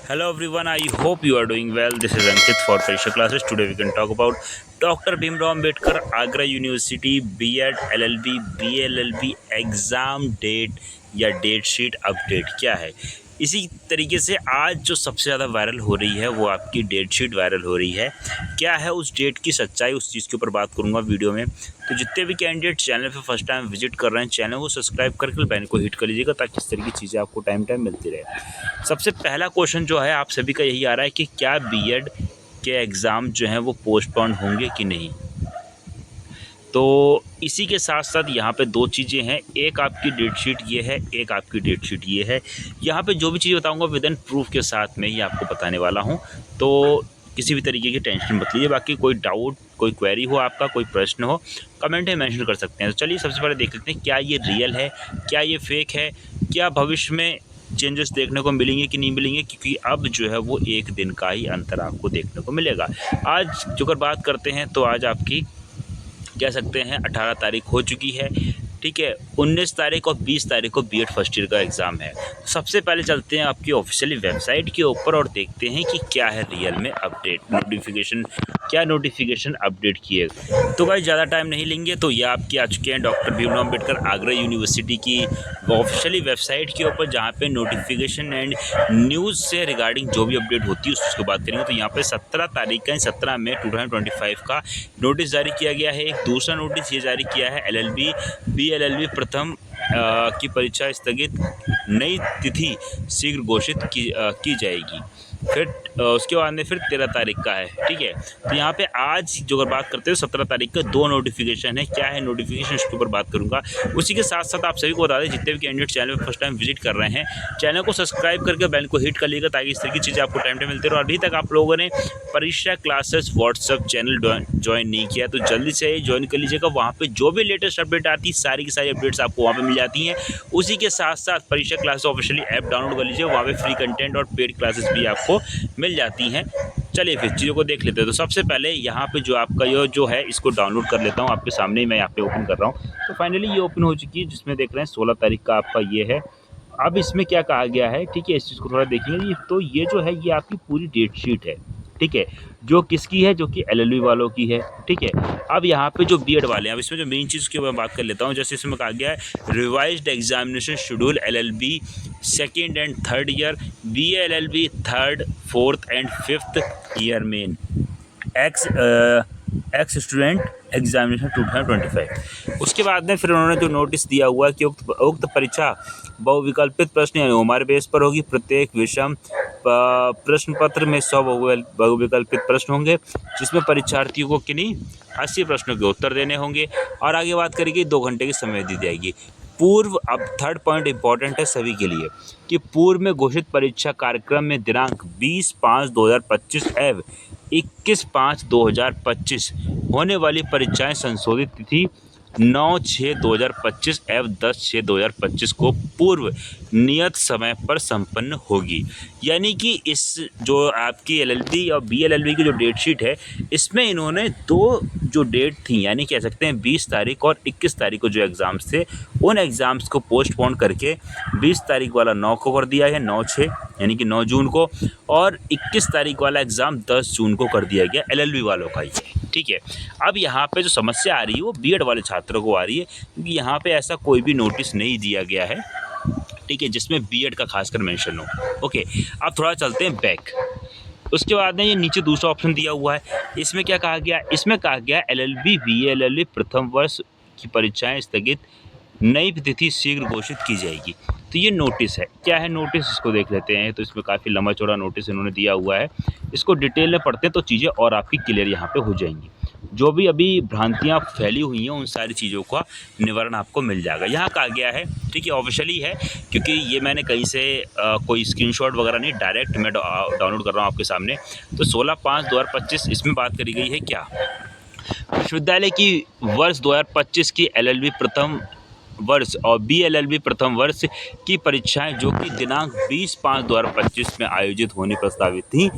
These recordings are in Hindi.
Hello everyone, I hope you are doing well. This is Ankit for Parisha classes. Today we can talk about Dr. Bhimrao Ambedkar Agra University B.Ed LLB BLLB exam date या डेट शीट अपडेट क्या है। इसी तरीके से आज जो सबसे ज़्यादा वायरल हो रही है वो आपकी डेट शीट वायरल हो रही है। क्या है उस डेट की सच्चाई, उस चीज़ के ऊपर बात करूँगा वीडियो में। तो जितने भी कैंडिडेट चैनल पे फर्स्ट टाइम विजिट कर रहे हैं, चैनल को सब्सक्राइब करके बेल को हिट कर लीजिएगा ताकि इस तरह की चीज़ें आपको टाइम मिलती रहे। सबसे पहला क्वेश्चन जो है आप सभी का यही आ रहा है कि क्या बीएड के एग्ज़ाम जो हैं वो पोस्टपोन होंगे कि नहीं। तो इसी के साथ साथ यहाँ पे दो चीज़ें हैं, एक आपकी डेट शीट ये है, एक आपकी डेट शीट ये है। यहाँ पे जो भी चीज़ बताऊँगा विद इन प्रूफ के साथ में ही आपको बताने वाला हूँ, तो किसी भी तरीके की टेंशन मत लीजिए। बाकी कोई डाउट, कोई क्वेरी हो, आपका कोई प्रश्न हो, कमेंट में मेंशन कर सकते हैं। तो चलिए सबसे पहले देख लेते हैं क्या ये रियल है, क्या ये फेक है, क्या भविष्य में चेंजेस देखने को मिलेंगे कि नहीं मिलेंगे, क्योंकि अब जो है वो एक दिन का ही अंतर आपको देखने को मिलेगा। आज जो अगर बात करते हैं तो आज आपकी कह सकते हैं 18 तारीख हो चुकी है, ठीक है। 19 तारीख और 20 तारीख को बीएड फर्स्ट ईयर का एग्ज़ाम है। सबसे पहले चलते हैं आपकी ऑफिशियली वेबसाइट के ऊपर और देखते हैं कि क्या है रियल में अपडेट, नोटिफिकेशन, क्या नोटिफिकेशन अपडेट किए। तो भाई ज़्यादा टाइम नहीं लेंगे, तो ये आपके आ चुके हैं डॉक्टर भीमराव अम्बेडकर आगरा यूनिवर्सिटी की ऑफिशियली वेबसाइट के ऊपर, जहाँ पे नोटिफिकेशन एंड न्यूज़ से रिगार्डिंग जो भी अपडेट होती है उस चीज़ को बात करेंगे। तो यहाँ पे 17 तारीख का 17 मई 2025 का नोटिस जारी किया गया है। एक दूसरा नोटिस ये जारी किया है एलएलबी बीएलएलबी प्रथम की परीक्षा स्थगित, नई तिथि शीघ्र घोषित की जाएगी। फिर उसके बाद में फिर 13 तारीख का है, ठीक है। तो यहाँ पे आज जो अगर बात करते हैं 17 तारीख का दो नोटिफिकेशन है। क्या है नोटिफिकेशन, इसके ऊपर बात करूँगा। उसी के साथ साथ आप सभी को बता दें, जितने भी कैंडिडेट चैनल पर फर्स्ट टाइम विजिट कर रहे हैं, चैनल को सब्सक्राइब करके बेल को हिट कर लीजिएगा ताकि इस तरह की चीज़ें आपको टाइम मिलती रहे। और अभी तक आप लोगों ने परीक्षा क्लासेस व्हाट्सएप चैनल ज्वाइन नहीं किया तो जल्दी से ज्वाइन कर लीजिएगा। वहाँ पर जो भी लेटेस्ट अपडेट आती है सारी की सारी अपडेट्स आपको वहाँ पर मिल जाती हैं। उसी के साथ साथ परीक्षा क्लासेस ऑफिशियली ऐप डाउनलोड कर लीजिए, वहाँ पे फ्री कंटेंट और पेड क्लासेस भी आपको मिल जाती हैं। चलिए फिर चीज़ों को देख लेते हैं। तो सबसे पहले यहाँ पे जो आपका ये जो है इसको डाउनलोड कर लेता हूँ, आपके सामने ही मैं यहाँ पे ओपन कर रहा हूँ। तो फाइनली ये ओपन हो चुकी है, जिसमें देख रहे हैं 16 तारीख का आपका ये है। अब इसमें क्या कहा गया है, ठीक है, इस चीज़ को थोड़ा देखेंगे। तो ये जो है ये आपकी पूरी डेट शीट है, ठीक है, जो किसकी है, जो कि एलएलबी वालों की है, ठीक है। अब यहाँ पे जो बीएड वाले हैं, अब इसमें जो मेन चीज़ की मैं बात कर लेता हूँ। जैसे इसमें कहा गया है revised examination schedule LLB second and third year, BLLB third fourth and fifth year main x student examination 2025। उसके बाद में फिर उन्होंने जो नोटिस दिया हुआ है कि उक्त परीक्षा बहुविकल्पित प्रश्न यानी ओमार बेस पर होगी। प्रत्येक विषम प्रश्न पत्र में 100 बहुविकल्पित प्रश्न होंगे, जिसमें परीक्षार्थियों को किन्हीं 80 प्रश्नों के उत्तर देने होंगे। और आगे बात करेंगे 2 घंटे की समय दी जाएगी। पूर्व, अब थर्ड पॉइंट इंपॉर्टेंट है सभी के लिए, कि पूर्व में घोषित परीक्षा कार्यक्रम में दिनांक 20/5/2025 एवं 21/5/2025 होने वाली परीक्षाएं संशोधित तिथि 9/6/2025 एवं 10/6/2025 को पूर्व नियत समय पर संपन्न होगी। यानी कि इस जो आपकी एलएलबी और बीएलएलबी की जो डेट शीट है, इसमें इन्होंने दो जो डेट थी, यानी कह सकते हैं 20 तारीख और 21 तारीख को जो एग्ज़ाम्स थे, उन एग्ज़ाम्स को पोस्टपोन करके 20 तारीख वाला 9 को कर दिया है, 9/6 यानी कि 9 जून को, और 21 तारीख वाला एग्ज़ाम 10 जून को कर दिया गया एलएलबी वालों का, ये ठीक है। अब यहाँ पे जो समस्या आ रही है वो बीएड वाले छात्रों को आ रही है, क्योंकि यहाँ पे ऐसा कोई भी नोटिस नहीं दिया गया है, ठीक है, जिसमें बीएड का खासकर मेंशन हो। ओके, अब थोड़ा चलते हैं बैक। उसके बाद में ये नीचे दूसरा ऑप्शन दिया हुआ है, इसमें क्या कहा गया, इसमें कहा गया एलएलबी बीएलएलबी प्रथम वर्ष की परीक्षाएं स्थगित, नई तिथि शीघ्र घोषित की जाएगी। तो ये नोटिस है, क्या है नोटिस, इसको देख लेते हैं। तो इसमें काफ़ी लंबा चौड़ा नोटिस इन्होंने दिया हुआ है, इसको डिटेल में पढ़ते हैं तो चीज़ें और आपकी क्लियर यहाँ पे हो जाएंगी। जो भी अभी भ्रांतियाँ फैली हुई हैं उन सारी चीज़ों का निवारण आपको मिल जाएगा। यहाँ कहा गया है, ठीक है, ऑफिशियली है, क्योंकि ये मैंने कहीं से कोई स्क्रीनशॉट वगैरह नहीं, डायरेक्ट मैं डाउनलोड कर रहा हूँ आपके सामने। तो 16/5/2025 इसमें बात करी गई है क्या, विश्वविद्यालय की वर्ष 2025 की एलएलबी प्रथम वर्ष और बीएलएलबी प्रथम वर्ष की परीक्षाएं जो कि दिनांक 20/5/2025 में आयोजित होनी प्रस्तावित थी,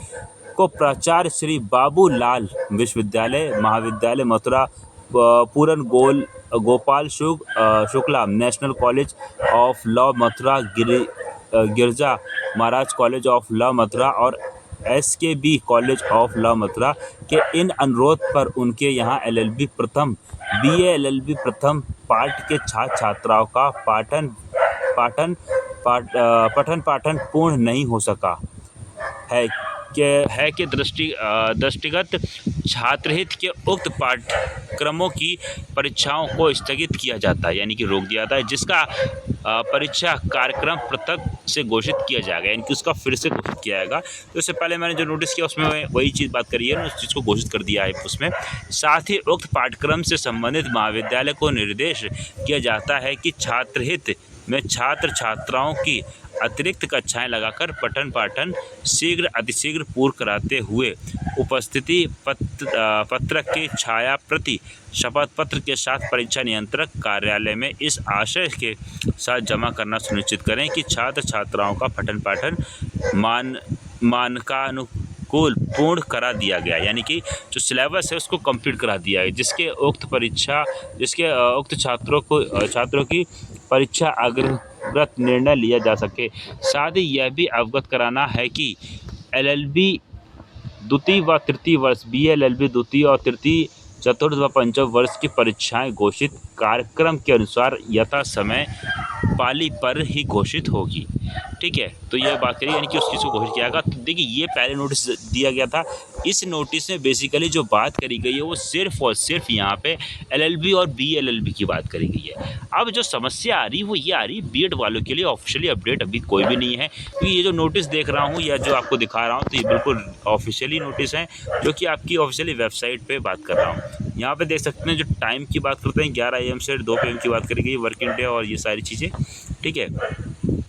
को प्राचार्य श्री बाबूलाल विश्वविद्यालय महाविद्यालय Mathura Puran Gopal Shukla national college of law Mathura Girja Maharaj college of law Mathura और SKB college of law Mathura के इन अनुरोध पर उनके यहाँ LLB प्रथम BA LLB प्रथम पाठ के छात्र छात्राओं का पठन पूर्ण नहीं हो सका है कि दृष्टिगत छात्रहित के उक्त पाठ्यक्रमों की परीक्षाओं को स्थगित किया जाता है, यानी कि रोक दिया जाता है, जिसका परीक्षा कार्यक्रम पृथक से घोषित किया जाएगा, यानी कि उसका फिर से घोषित किया जाएगा। तो इससे पहले मैंने जो नोटिस किया उसमें वही चीज़ बात करी है, उस चीज़ को घोषित कर दिया है उसमें। साथ ही उक्त पाठ्यक्रम से संबंधित महाविद्यालय को निर्देश किया जाता है कि छात्रहित में छात्र छात्राओं की अतिरिक्त कक्षाएं लगाकर पठन पाठन शीघ्र अतिशीघ्र पूर्ण कराते हुए उपस्थिति पत्रक की छाया प्रति शपथ पत्र के साथ परीक्षा नियंत्रक कार्यालय में इस आशय के साथ जमा करना सुनिश्चित करें कि छात्र छात्राओं का पठन पाठन मानकानुकूल पूर्ण करा दिया गया, यानी कि जो सिलेबस है उसको कंप्लीट करा दिया है, जिसके उक्त छात्रों की परीक्षा अग्रगत निर्णय लिया जा सके। साथ ही यह भी अवगत कराना है कि LLB द्वितीय व तृतीय वर्ष BA LLB द्वितीय और तृतीय चतुर्थ व पंचम वर्ष की परीक्षाएं घोषित कार्यक्रम के अनुसार यथा समय पाली पर ही घोषित होगी। ठीक है, तो यह बात करिए, यानी कि उस चीज़ को घोषित किया गया। तो देखिए, ये पहले नोटिस दिया गया था। इस नोटिस में बेसिकली जो बात करी गई है वो सिर्फ और सिर्फ यहाँ पे LLB और BLLB की बात करी गई है। अब जो समस्या आ रही है वो ये आ रही है, बीएड वालों के लिए ऑफिशियली अपडेट अभी कोई भी नहीं है, क्योंकि ये जो नोटिस देख रहा हूँ या जो आपको दिखा रहा हूँ तो ये बिल्कुल ऑफिशियली नोटिस है, जो कि आपकी ऑफिशियली वेबसाइट पर बात कर रहा हूँ। यहाँ पे देख सकते हैं, जो टाइम की बात करते हैं 11 AM से 2 PM की बात करी गई, वर्किंग डे और ये सारी चीज़ें। ठीक है,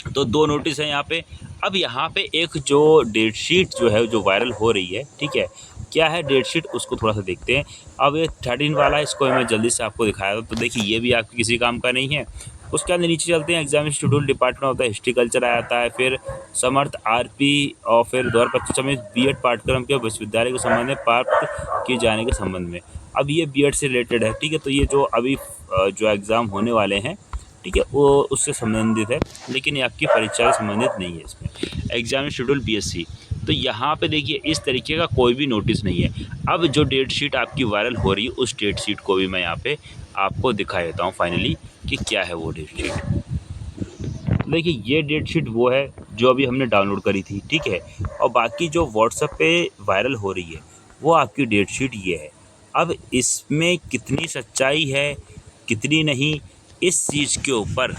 तो 2 नोटिस हैं यहाँ पे। अब यहाँ पे एक जो डेट शीट जो है जो वायरल हो रही है, ठीक है, क्या है डेट शीट उसको थोड़ा सा देखते हैं। अब ये 13 वाला है, इसको मैं जल्दी से आपको दिखाया था। तो देखिए, ये भी आपके किसी काम का नहीं है। उसके अंदर नीचे चलते हैं, एग्जामिनेशन शेड्यूल डिपार्टमेंट होता है, हिस्ट्री कल्चर आ जाता है, फिर समर्थ RP और फिर 2025 में BEड पाठ्यक्रम के विश्वविद्यालय के संबंध में प्राप्त किए जाने के संबंध में। अब ये BEड से रिलेटेड है। ठीक है, तो ये जो अभी जो एग्ज़ाम होने वाले हैं, ठीक है, वो उससे संबंधित है, लेकिन ये आपकी परीक्षा से संबंधित नहीं है। इसमें एग्जामिनेशन शेड्यूल BSc, तो यहाँ पे देखिए इस तरीके का कोई भी नोटिस नहीं है। अब जो डेट शीट आपकी वायरल हो रही है, उस डेट शीट को भी मैं यहाँ पे आपको दिखा देता हूँ फाइनली कि क्या है वो डेट शीट। देखिए, ये डेट शीट वो है जो अभी हमने डाउनलोड करी थी। ठीक है, और बाकी जो व्हाट्सएप पे वायरल हो रही है वो आपकी डेट शीट ये है। अब इसमें कितनी सच्चाई है कितनी नहीं, इस चीज़ के ऊपर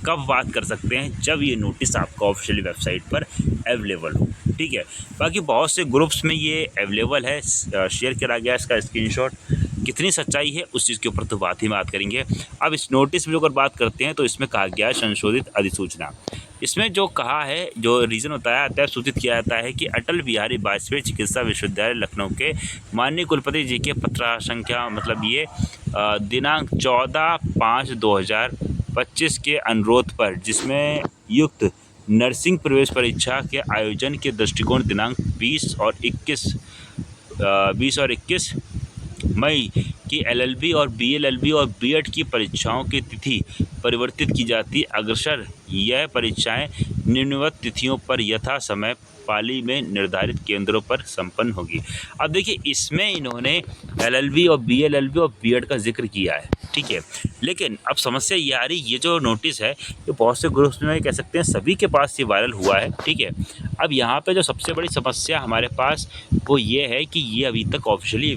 कब बात कर सकते हैं, जब ये नोटिस आपका ऑफिशियली वेबसाइट पर अवेलेबल हो। ठीक है, बाकी बहुत से ग्रुप्स में ये अवेलेबल है, शेयर करा गया इसका स्क्रीनशॉट। कितनी सच्चाई है उस चीज़ के ऊपर तो बात करेंगे। अब इस नोटिस में अगर बात करते हैं तो इसमें कहा गया है संशोधित अधिसूचना। इसमें जो कहा है, जो रीज़न बताया जाता है, सूचित किया जाता है कि अटल बिहारी वाजपेयी चिकित्सा विश्वविद्यालय लखनऊ के माननीय कुलपति जी के पत्र संख्या मतलब ये दिनांक 14/5/2025 के अनुरोध पर, जिसमें युक्त नर्सिंग प्रवेश परीक्षा के आयोजन के दृष्टिकोण दिनांक 20 और 21 मई की LLB और BLLB और BEd की परीक्षाओं की तिथि परिवर्तित की जाती। अग्रसर यह परीक्षाएं निम्नवत तिथियों पर यथा समय पाली में निर्धारित केंद्रों पर संपन्न होगी। अब देखिए, इसमें इन्होंने LLB और BLLB और BEd का जिक्र किया है। ठीक है, लेकिन अब समस्या ये आ रही, ये जो नोटिस है ये बहुत से ग्रुप्स में कह सकते हैं सभी के पास ये वायरल हुआ है। ठीक है, अब यहाँ पे जो सबसे बड़ी समस्या हमारे पास वो ये है कि ये अभी तक ऑफिशियली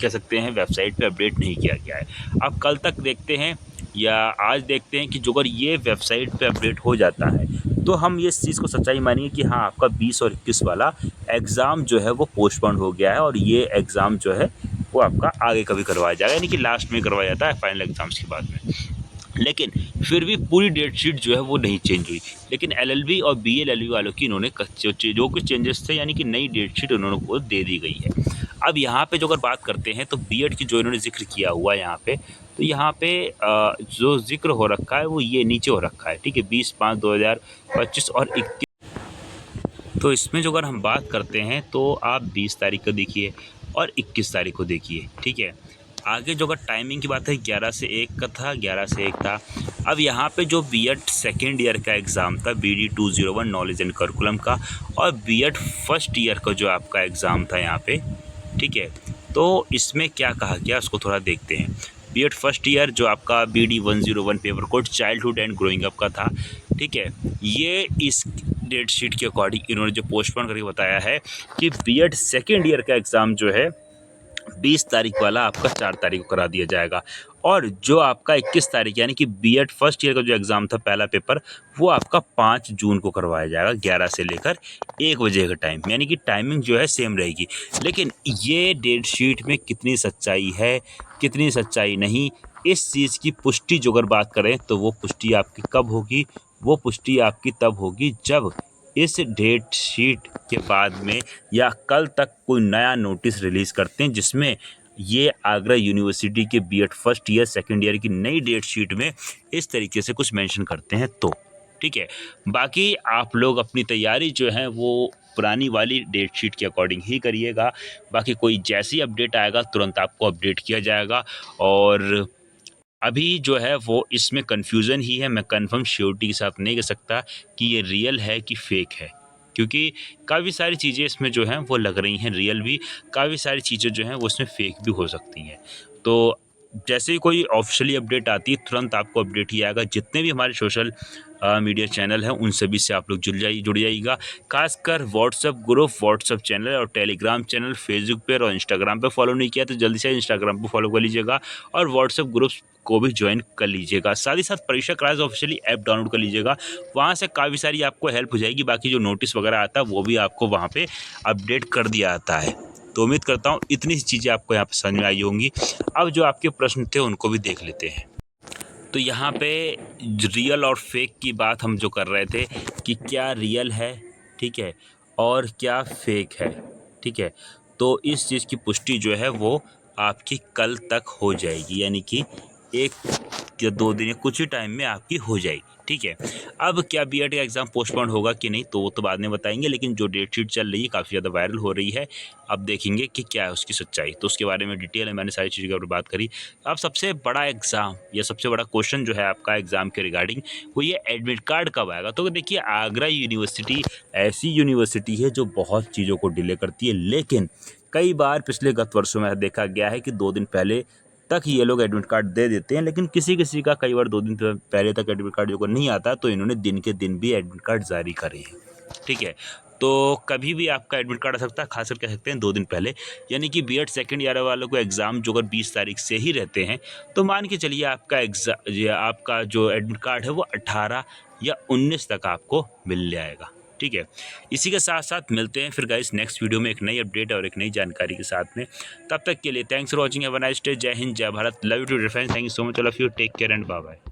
कह सकते हैं वेबसाइट पे अपडेट नहीं किया गया है। अब कल तक देखते हैं या आज देखते हैं कि जो अगर ये वेबसाइट पे अपडेट हो जाता है तो हम ये इस चीज़ को सच्चाई मानेंगे कि हाँ, आपका 20 और 21 वाला एग्ज़ाम जो है वो पोस्टपोन हो गया है और ये एग्ज़ाम जो है वो आपका आगे कभी करवाया जाएगा, यानी कि लास्ट में करवाया जाता है फाइनल एग्ज़ाम्स के बाद में। लेकिन फिर भी पूरी डेट शीट जो है वो नहीं चेंज हुई, लेकिन LLB और BLLB वालों की इन्होंने जो कुछ चेंजेस थे, यानी कि नई डेट शीट उन्होंने को दे दी गई है। अब यहाँ पे जो अगर बात करते हैं तो BEd की जो इन्होंने जिक्र किया हुआ है यहाँ पे, तो यहाँ पे जो जिक्र हो रखा है वो ये नीचे हो रखा है। ठीक है, 20/5/2025 और 21। तो इसमें जो अगर हम बात करते हैं तो आप 20 तारीख को देखिए और 21 तारीख को देखिए। ठीक है, आगे जो अगर टाइमिंग की बात है 11 से 1 का था, 11 से 1 था। अब यहाँ पे जो बीएड सेकेंड ईयर का एग्ज़ाम था BD 201 नॉलेज एंड करिकुलम का, और बीएड फर्स्ट ईयर का जो आपका एग्ज़ाम था यहाँ पे, ठीक है, तो इसमें क्या कहा गया उसको थोड़ा देखते हैं। बीएड फर्स्ट ईयर जो आपका BD 101 paper code childhood and growing up का था, ठीक है, ये इस डेट शीट के अकॉर्डिंग इन्होंने जो पोस्टपोन करके बताया है कि बीएड सेकेंड ईयर का एग्ज़ाम जो है 20 तारीख वाला आपका 4 तारीख को करा दिया जाएगा, और जो आपका 21 तारीख यानी कि बीएड फर्स्ट ईयर का जो एग्ज़ाम था पहला पेपर, वो आपका 5 जून को करवाया जाएगा 11 से लेकर 1 बजे का टाइम, यानी कि टाइमिंग जो है सेम रहेगी। लेकिन ये डेट शीट में कितनी सच्चाई है, कितनी सच्चाई नहीं, इस चीज़ की पुष्टि जो अगर बात करें तो वो पुष्टि आपकी कब होगी, वो पुष्टि आपकी तब होगी जब इस डेट शीट के बाद में या कल तक कोई नया नोटिस रिलीज़ करते हैं जिसमें ये आगरा यूनिवर्सिटी के BEd first year second year की नई डेट शीट में इस तरीके से कुछ मेंशन करते हैं तो ठीक है। बाकी आप लोग अपनी तैयारी जो है वो पुरानी वाली डेट शीट के अकॉर्डिंग ही करिएगा। बाकी कोई जैसी अपडेट आएगा तुरंत आपको अपडेट किया जाएगा, और अभी जो है वो इसमें कन्फ्यूज़न ही है। मैं कंफर्म श्योरिटी के साथ नहीं कह सकता कि ये रियल है कि फ़ेक है, क्योंकि काफ़ी सारी चीज़ें इसमें जो हैं वो लग रही हैं रियल भी, काफ़ी सारी चीज़ें जो हैं वो इसमें फ़ेक भी हो सकती हैं। तो जैसे ही कोई ऑफ़िशियली अपडेट आती है तुरंत आपको अपडेट ही आएगा। जितने भी हमारे सोशल मीडिया चैनल हैं उन सभी से आप लोग जुड़ जाइएगा। खासकर व्हाट्सएप ग्रुप, व्हाट्सएप चैनल और टेलीग्राम चैनल, फेसबुक पे और इंस्टाग्राम पे फॉलो नहीं किया तो जल्दी से इंस्टाग्राम पे फॉलो कर लीजिएगा, और व्हाट्सएप ग्रुप को भी ज्वाइन कर लीजिएगा। साथ ही साथ परीक्षा क्लास ऑफिशियली ऐप डाउनलोड कर लीजिएगा, वहाँ से काफ़ी सारी आपको हेल्प हो जाएगी। बाकी जो नोटिस वगैरह आता है वो भी आपको वहाँ पे अपडेट कर दिया जाता है। तो उम्मीद करता हूँ इतनी सी चीज़ें आपको यहाँ पे समझ में आई होंगी। अब जो आपके प्रश्न थे उनको भी देख लेते हैं। तो यहाँ पे रियल और फेक की बात हम जो कर रहे थे कि क्या रियल है, ठीक है, और क्या फेक है, ठीक है, तो इस चीज़ की पुष्टि जो है वो आपकी कल तक हो जाएगी, यानी कि 1 या 2 दिन या कुछ ही टाइम में आपकी हो जाएगी, ठीक है। अब क्या बीएड का एग्ज़ाम पोस्टपोन होगा कि नहीं तो वो तो बाद में बताएंगे, लेकिन जो डेट शीट चल रही है काफ़ी ज़्यादा वायरल हो रही है। अब देखेंगे कि क्या है उसकी सच्चाई, तो उसके बारे में डिटेल में मैंने सारी चीज़ों के ऊपर बात करी। अब सबसे बड़ा एग्ज़ाम या सबसे बड़ा क्वेश्चन जो है आपका एग्ज़ाम के रिगार्डिंग वो ये एडमिट कार्ड कब आएगा। तो देखिए आगरा यूनिवर्सिटी ऐसी यूनिवर्सिटी है जो बहुत चीज़ों को डिले करती है, लेकिन कई बार पिछले गत वर्षों में देखा गया है कि 2 दिन पहले तक ये लोग एडमिट कार्ड दे देते हैं, लेकिन किसी का कई बार 2 दिन पहले तक एडमिट कार्ड जो को नहीं आता तो इन्होंने दिन के दिन भी एडमिट कार्ड जारी करे हैं, ठीक है। तो कभी भी आपका एडमिट कार्ड आ सकता है, खासकर कह सकते हैं 2 दिन पहले, यानी कि बीएड सेकंड ईयर वालों को एग्ज़ाम जो अगर 20 तारीख से ही रहते हैं तो मान के चलिए आपका जो एडमिट कार्ड है वो 18 या 19 तक आपको मिल जाएगा, ठीक है। इसी के साथ साथ मिलते हैं फिर गाइस नेक्स्ट वीडियो में एक नई अपडेट और एक नई जानकारी के साथ में। तब तक के लिए thanks for watching, have a nice day. जय हिंद, जय Bharat, love you to defence, thank you so much all of you, take care and bye bye.